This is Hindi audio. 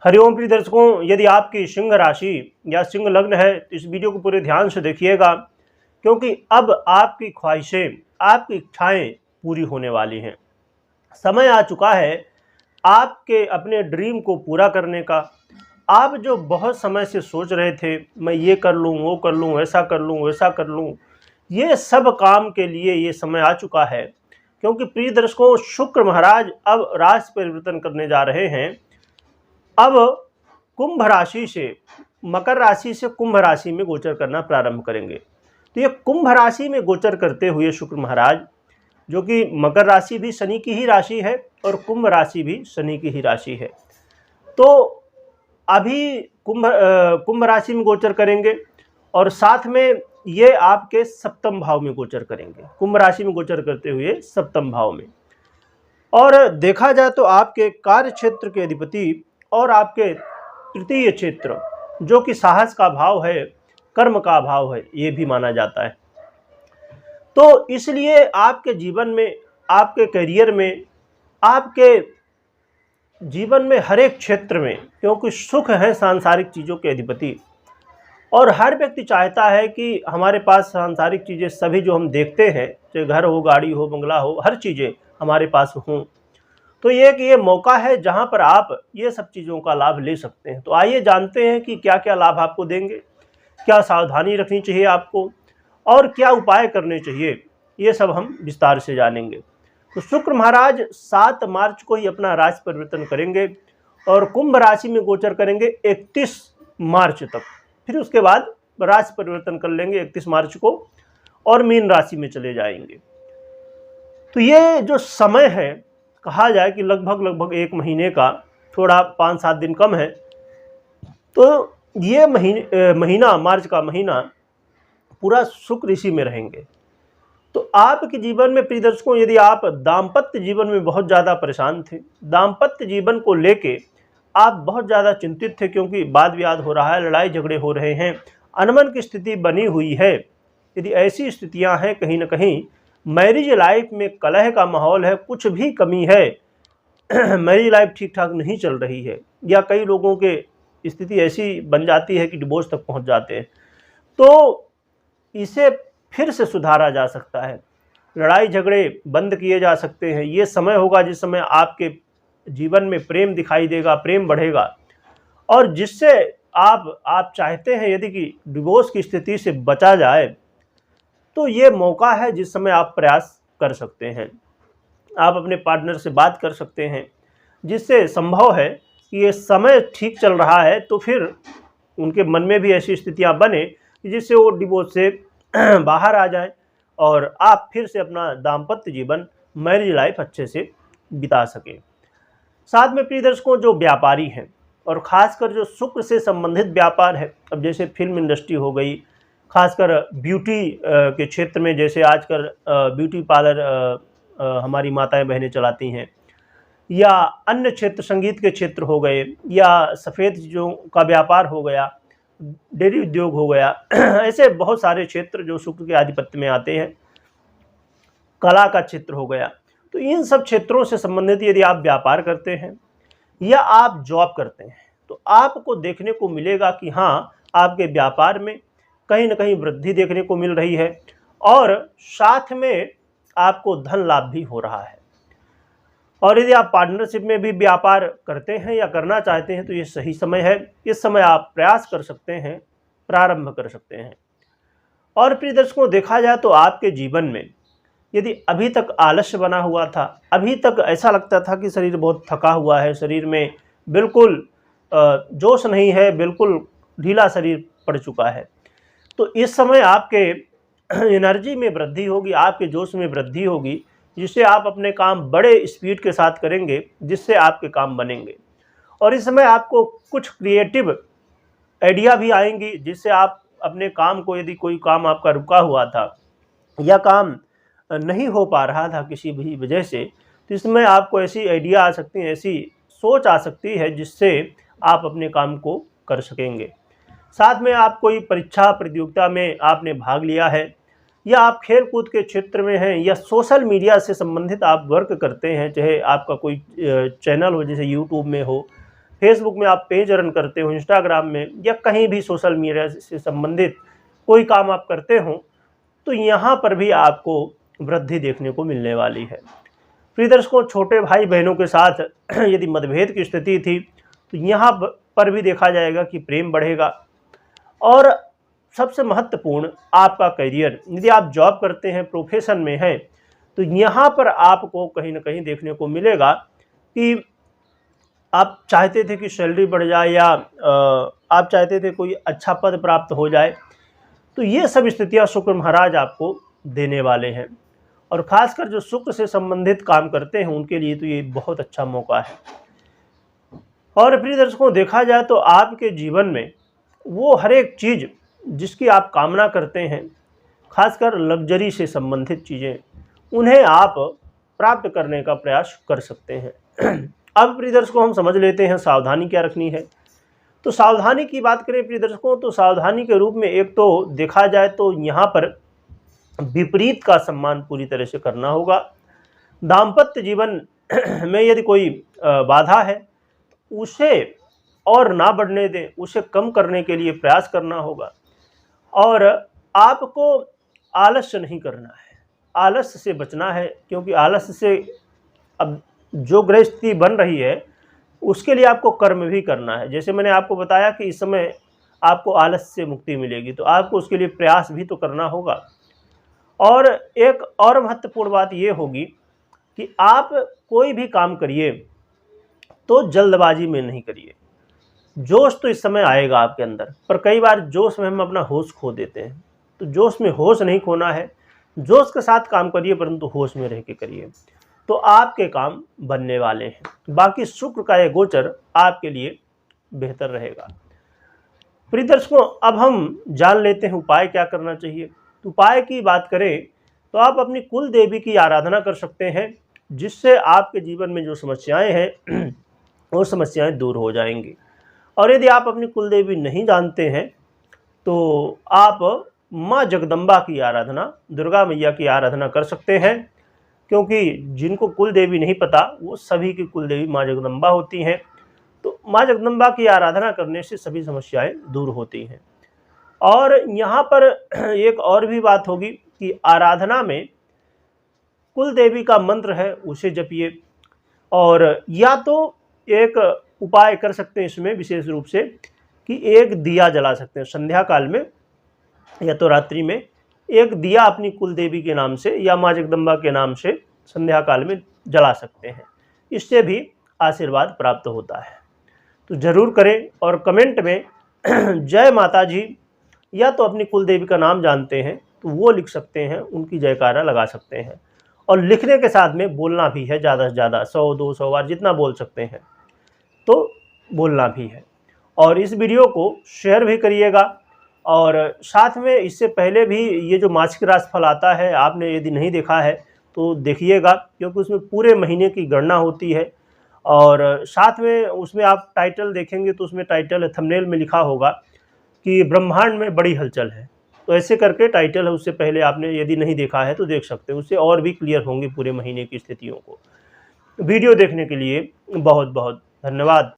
हरिओम प्रिय दर्शकों, यदि आपकी सिंह राशि या सिंह लग्न है तो इस वीडियो को पूरे ध्यान से देखिएगा, क्योंकि अब आपकी ख्वाहिशें, आपकी इच्छाएं पूरी होने वाली हैं। समय आ चुका है आपके अपने ड्रीम को पूरा करने का। आप जो बहुत समय से सोच रहे थे, मैं ये कर लूँ, वो कर लूँ, ऐसा कर लूँ, वैसा कर लूँ, ये सब काम के लिए ये समय आ चुका है। क्योंकि प्रिय दर्शकों, शुक्र महाराज अब राशि परिवर्तन करने जा रहे हैं। अब कुंभ राशि से मकर राशि से कुंभ राशि में गोचर करना प्रारंभ करेंगे। तो ये कुंभ राशि में गोचर करते हुए शुक्र महाराज, जो कि मकर राशि भी शनि की ही राशि है और कुंभ राशि भी शनि की ही राशि है, तो अभी कुंभ राशि में गोचर करेंगे और साथ में ये आपके सप्तम भाव में गोचर करेंगे। कुंभ राशि में गोचर करते हुए सप्तम भाव में, और देखा जाए तो आपके कार्य क्षेत्र के अधिपति और आपके तृतीय क्षेत्र, जो कि साहस का भाव है, कर्म का भाव है, ये भी माना जाता है। तो इसलिए आपके जीवन में, आपके करियर में, आपके जीवन में हर एक क्षेत्र में, क्योंकि सुख है सांसारिक चीज़ों के अधिपति, और हर व्यक्ति चाहता है कि हमारे पास सांसारिक चीज़ें सभी जो हम देखते हैं, चाहे घर हो, गाड़ी हो, बंगला हो, हर चीज़ें हमारे पास हों। तो ये मौका है जहां पर आप ये सब चीज़ों का लाभ ले सकते हैं। तो आइए जानते हैं कि क्या क्या लाभ आपको देंगे, क्या सावधानी रखनी चाहिए आपको और क्या उपाय करने चाहिए, ये सब हम विस्तार से जानेंगे। तो शुक्र महाराज 7 मार्च को ही अपना राशि परिवर्तन करेंगे और कुंभ राशि में गोचर करेंगे 31 मार्च तक। फिर उसके बाद राशि परिवर्तन कर लेंगे 31 मार्च को और मीन राशि में चले जाएंगे। तो ये जो समय है, कहा जाए कि लगभग 1 महीने का, थोड़ा 5-7 दिन कम है। तो ये महीना, मार्च का महीना पूरा शुक्र इसी में रहेंगे। तो आपके जीवन में प्रिय दर्शकों, यदि आप दाम्पत्य जीवन में बहुत ज़्यादा परेशान थे, दाम्पत्य जीवन को लेके आप बहुत ज़्यादा चिंतित थे, क्योंकि वाद विवाद हो रहा है, लड़ाई झगड़े हो रहे हैं, अनबन की स्थिति बनी हुई है, यदि ऐसी स्थितियां हैं, कहीं ना कहीं मैरिज लाइफ में कलह का माहौल है, कुछ भी कमी है, मैरिज लाइफ ठीक ठाक नहीं चल रही है, या कई लोगों के स्थिति ऐसी बन जाती है कि डिवोर्स तक पहुंच जाते हैं, तो इसे फिर से सुधारा जा सकता है, लड़ाई झगड़े बंद किए जा सकते हैं। ये समय होगा जिस समय आपके जीवन में प्रेम दिखाई देगा, प्रेम बढ़ेगा, और जिससे आप चाहते हैं यदि कि डिवोर्स की स्थिति से बचा जाए, तो ये मौका है जिस समय आप प्रयास कर सकते हैं। आप अपने पार्टनर से बात कर सकते हैं, जिससे संभव है कि ये समय ठीक चल रहा है, तो फिर उनके मन में भी ऐसी स्थितियां बने जिससे वो डिवोर्स से बाहर आ जाए और आप फिर से अपना दाम्पत्य जीवन, मैरिज लाइफ अच्छे से बिता सकें। साथ में प्रिय दर्शकों, जो व्यापारी हैं और ख़ासकर जो शुक्र से संबंधित व्यापार है, अब जैसे फिल्म इंडस्ट्री हो गई, खासकर ब्यूटी के क्षेत्र में, जैसे आजकल ब्यूटी पार्लर हमारी माताएं बहनें चलाती हैं, या अन्य क्षेत्र, संगीत के क्षेत्र हो गए, या सफ़ेद चीज़ों का व्यापार हो गया, डेयरी उद्योग हो गया, ऐसे बहुत सारे क्षेत्र जो शुक्र के आधिपत्य में आते हैं, कला का क्षेत्र हो गया। तो इन सब क्षेत्रों से संबंधित यदि आप व्यापार करते हैं या आप जॉब करते हैं, तो आपको देखने को मिलेगा कि हाँ, आपके व्यापार में कहीं ना कहीं वृद्धि देखने को मिल रही है, और साथ में आपको धन लाभ भी हो रहा है। और यदि आप पार्टनरशिप में भी व्यापार करते हैं या करना चाहते हैं, तो ये सही समय है, इस समय आप प्रयास कर सकते हैं, प्रारंभ कर सकते हैं। और प्रिय दर्शकों, देखा जाए तो आपके जीवन में यदि अभी तक आलस्य बना हुआ था, अभी तक ऐसा लगता था कि शरीर बहुत थका हुआ है, शरीर में बिल्कुल जोश नहीं है, बिल्कुल ढीला शरीर पड़ चुका है, तो इस समय आपके एनर्जी में वृद्धि होगी, आपके जोश में वृद्धि होगी, जिससे आप अपने काम बड़े स्पीड के साथ करेंगे, जिससे आपके काम बनेंगे। और इस समय आपको कुछ क्रिएटिव आइडिया भी आएंगी, जिससे आप अपने काम को, यदि कोई काम आपका रुका हुआ था या काम नहीं हो पा रहा था किसी भी वजह से, तो इसमें आपको ऐसी आइडिया आ सकती है, ऐसी सोच आ सकती है, जिससे आप अपने काम को कर सकेंगे। साथ में आप कोई परीक्षा प्रतियोगिता में आपने भाग लिया है, या आप खेल कूद के क्षेत्र में हैं, या सोशल मीडिया से संबंधित आप वर्क करते हैं, चाहे आपका कोई चैनल हो, जैसे यूट्यूब में हो, फेसबुक में आप पेज रन करते हो, इंस्टाग्राम में या कहीं भी सोशल मीडिया से संबंधित कोई काम आप करते हो, तो यहाँ पर भी आपको वृद्धि देखने को मिलने वाली है। प्रिय दर्शकों, छोटे भाई बहनों के साथ यदि मतभेद की स्थिति थी तो यहाँ पर भी देखा जाएगा कि प्रेम बढ़ेगा। और सबसे महत्वपूर्ण, आपका करियर, यदि आप जॉब करते हैं, प्रोफेशन में हैं, तो यहाँ पर आपको कहीं ना कहीं देखने को मिलेगा कि आप चाहते थे कि सैलरी बढ़ जाए या आप चाहते थे कोई अच्छा पद प्राप्त हो जाए, तो ये सब स्थितियाँ शुक्र महाराज आपको देने वाले हैं। और ख़ासकर जो शुक्र से संबंधित काम करते हैं उनके लिए तो ये बहुत अच्छा मौका है। और प्रिय दर्शकों, देखा जाए तो आपके जीवन में वो हर एक चीज़ जिसकी आप कामना करते हैं, खासकर लग्जरी से संबंधित चीज़ें, उन्हें आप प्राप्त करने का प्रयास कर सकते हैं। अब प्रिय दर्शकों, हम समझ लेते हैं सावधानी क्या रखनी है। तो सावधानी की बात करें प्रिय दर्शकों, तो सावधानी के रूप में एक तो देखा जाए तो यहाँ पर विपरीत का सम्मान पूरी तरह से करना होगा। दाम्पत्य जीवन में यदि कोई बाधा है उसे और ना बढ़ने दें, उसे कम करने के लिए प्रयास करना होगा। और आपको आलस्य नहीं करना है, आलस्य से बचना है, क्योंकि आलस्य से अब जो ग्रह स्थिति बन रही है उसके लिए आपको कर्म भी करना है। जैसे मैंने आपको बताया कि इस समय आपको आलस्य से मुक्ति मिलेगी, तो आपको उसके लिए प्रयास भी तो करना होगा। और एक और महत्वपूर्ण बात ये होगी कि आप कोई भी काम करिए तो जल्दबाजी में नहीं करिए। जोश तो इस समय आएगा आपके अंदर, पर कई बार जोश में हम अपना होश खो देते हैं। तो जोश में होश नहीं खोना है, जोश के साथ काम करिए परंतु होश में रह के करिए, तो आपके काम बनने वाले हैं। बाकी शुक्र का ये गोचर आपके लिए बेहतर रहेगा। प्रिय दर्शकों, अब हम जान लेते हैं उपाय क्या करना चाहिए। तो उपाय की बात करें तो आप अपनी कुल देवी की आराधना कर सकते हैं, जिससे आपके जीवन में जो समस्याएं हैं वो समस्याएं दूर हो जाएंगी। और यदि आप अपनी कुल देवी नहीं जानते हैं तो आप माँ जगदम्बा की आराधना, दुर्गा मैया की आराधना कर सकते हैं, क्योंकि जिनको कुल देवी नहीं पता वो सभी की कुल देवी माँ जगदम्बा होती हैं। तो माँ जगदम्बा की आराधना करने से सभी समस्याएं दूर होती हैं। और यहाँ पर एक और भी बात होगी कि आराधना में कुल देवी का मंत्र है उसे जपिए, और या तो एक उपाय कर सकते हैं इसमें विशेष रूप से कि एक दिया जला सकते हैं संध्या काल में या तो रात्रि में, एक दिया अपनी कुल देवी के नाम से या माँ जगदम्बा के नाम से संध्या काल में जला सकते हैं। इससे भी आशीर्वाद प्राप्त होता है। तो ज़रूर करें और कमेंट में जय माता जी या तो अपनी कुल देवी का नाम जानते हैं तो वो लिख सकते हैं, उनकी जयकारा लगा सकते हैं। और लिखने के साथ में बोलना भी है, ज़्यादा से ज़्यादा 100-200 बार जितना बोल सकते हैं तो बोलना भी है। और इस वीडियो को शेयर भी करिएगा। और साथ में इससे पहले भी ये जो मासिक राशिफल आता है, आपने यदि नहीं देखा है तो देखिएगा, क्योंकि उसमें पूरे महीने की गणना होती है। और साथ में उसमें आप टाइटल देखेंगे तो उसमें टाइटल थंबनेल में लिखा होगा कि ब्रह्मांड में बड़ी हलचल है, तो ऐसे करके टाइटल है। उससे पहले आपने यदि नहीं देखा है तो देख सकते हैं, उससे और भी क्लियर होंगी पूरे महीने की स्थितियों को। वीडियो देखने के लिए बहुत बहुत धन्यवाद।